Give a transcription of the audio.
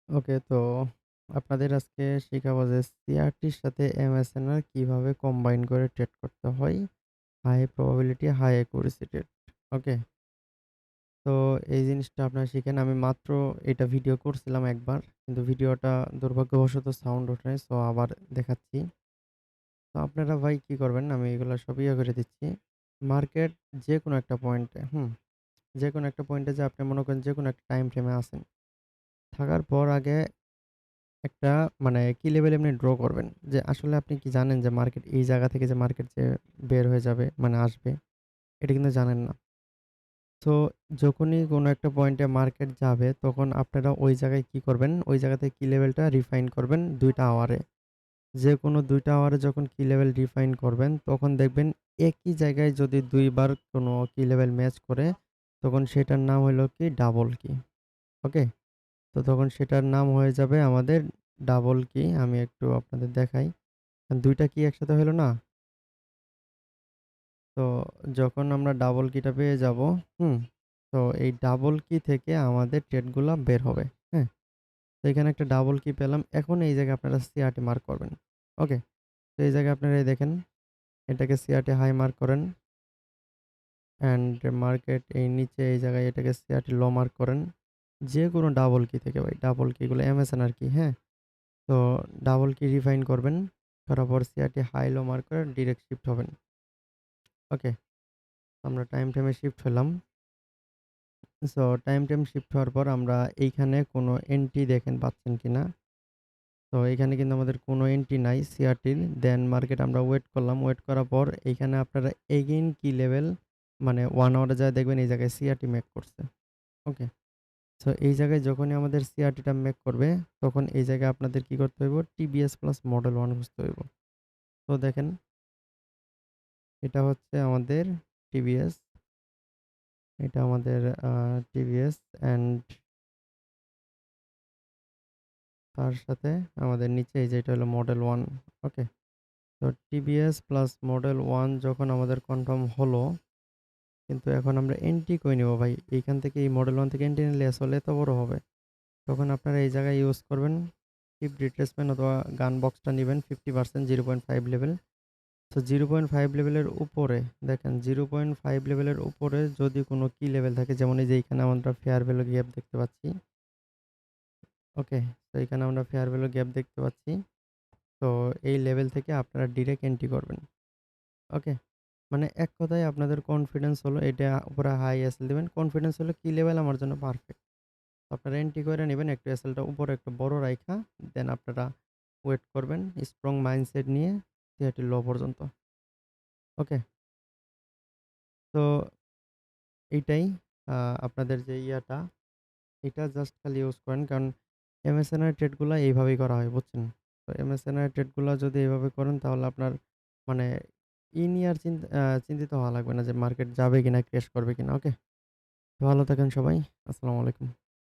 ওকে, তো আপনাদের আজকে শিখাবো যে সিআরটির সাথে এমএসএনআর কিভাবে কম্বাইন করে ট্রেড করতে হয়। High probability, high accuracy trade. Okay? তো এই জিনিসটা আপনারা শিখেন। আমি মাত্র এটা ভিডিও করছিলাম একবার। কিন্তু ভিডিওটা দুর্ভাগ্যবশত সাউন্ড ওঠে নাই। সো আবার দেখাচ্ছি। তো আপনারা ভাই কি করবেন? আমি এগুলা সব ইয়ে করে দিচ্ছি। মার্কেট যেকোনো একটা পয়েন্টে, যেকোনো একটা পয়েন্টে যে আপনি মনে করেন যেকোনো একটা টাইম ফ্রেমে আছেন। থাকার পর আগে একটা মানে কি লেভেলে এমনি ড্র করবেন। যে আসলে আপনি কি জানেন যে মার্কেট এই জায়গা থেকে যে মার্কেট যে বের হয়ে যাবে মানে আসবে, এটা কিন্তু জানেন না। সো যখনই কোনো একটা পয়েন্টে মার্কেট যাবে তখন আপনারা ওই জায়গায় কি করবেন, ওই জায়গা থেকে কি লেভেলটা রিফাইন করবেন ২ টা আওয়ারে। যেকোনো ২ টা আওয়ারে যখন কি লেভেল রিফাইন করবেন তখন দেখবেন একই জায়গায় যদি ২ বার কোনো কি লেভেল ম্যাচ করে তখন সেটার নাম হইলো কি ডাবল কি। ওকে? তো তখন সেটার নাম হয়ে যাবে আমাদের ডাবল কি। আমি একটু আপনাদের দেখাই। ২ টা কি একসাথে হইল না? তো যখন আমরা ডাবল কিটা পেয়ে যাবো, হুম? তো এই ডাবল কি থেকে আমাদের ট্রেড গুলা বের হবে। হ্যাঁ? তো এখানে একটা ডাবল কি পেলাম। এখন এই জায়গায় আপনারা সিআরটি মার্ক করবেন। ওকে? তো এই জায়গায় আপনারা এই দেখেন, এটাকে সিআরটি হাই মার্ক করেন অ্যান্ড মার্কেট এই নিচে এই জায়গায় এটাকে সিআরটি লো মার্ক করেন। যেকোনো ডাবল কি থেকে ভাই, ডাবল কি গুলো এমএসএন কি, হ্যাঁ? তো ডাবল কি রিফাইন করবেন। করার পর সিআরটি হাই লো মার্ক করে ডিরেক্ট শিফট হবেন। ওকে? আমরা টাইম ফ্রেমে শিফট হলাম। সো টাইম শিফট হওয়ার পর আমরা এইখানে কোনো এন্ট্রি দেখেন পাচ্ছেন কিনা? তো এইখানে কিন্তু আমাদের কোনো এন্ট্রি নাই সিআরটির। দেন মার্কেট আমরা ওয়েট করলাম। ওয়েট করার পর এইখানে আপনারা এগেইন কি লেভেল মানে 1 আওয়ারে যায়া দেখবেন এই জায়গায় সিআরটি মেক করছে। ওকে? সো এই জায়গায় যখনই আমাদের সিআরটিটা মেক করবে তখন এই জায়গায় আপনাদের কি করতে হইব? টিবিএস প্লাস মডেল 1 খুঁজতে হইব। তো দেখেন এটা হচ্ছে আমাদের টিবিএস। এটা আমাদের টিবিএস অ্যান্ড তার সাথে আমাদের নিচে এই যে এটা হলো মডেল 1। ওকে? তো টিবিএস প্লাস মডেল 1 যখন আমাদের কনফার্ম হলো, কিন্তু এখন আমরা এন্ট্রি কই নিব ভাই? এইখান থেকে এই মডেল 1 থেকে এন্ট্রি নিলে আসলে এত বড় হবে। তখন আপনারা এই জায়গায় ইউজ করবেন কিপ রিট্রেসমেন্ট অথবা গান বক্সটা নিবেন 50% 0.5 লেভেল। তো 0.5 লেভেলের উপরে দেখেন 0.5 লেভেলের উপরে যদি কোনো কি লেভেল থাকে যেমন এই যে এইখানে আমরা ফেয়ার ভ্যালু গ্যাপ দেখতে পাচ্ছি। ওকে? তো এখানে আমরা ফেয়ার ভ্যালু গ্যাপ দেখতে পাচ্ছি। তো এই লেভেল থেকে আপনারা ডিরেক্ট এন্ট্রি করবেন। ওকে? মানে এক কথায় আপনাদের কনফিডেন্স হলো এটা উপরে হাই এসএল দিবেন। কনফিডেন্স হলো কি লেভেল আমার জন্য পারফেক্ট। আপনারা এন্ট্রি করে নিবেন একটু এসএলটা উপরে একটু বড় রাইখা দেন আপনারা ওয়েট করবেন স্ট্রং মাইন্ডসেট নিয়ে ৩০ লো পর্যন্ত। ওকে? তো এইটাই আ আপনাদের যে ইয়াটা এটা জাস্ট খালি ইউজ করেন। কারণ এমএসএন এর ট্রেড গুলা এইভাবেই করা হয়, বুঝছেন? তো এমএসএন এর ট্রেড গুলা যদি এভাবে করেন তাহলে আপনার মানে নিয়ে আর চিন্তিত হওয়া লাগবে না যে মার্কেট যাবে কিনা, ক্র্যাশ করবে কিনা। ওকে? ভালো থাকেন সবাই। আসসালামু আলাইকুম।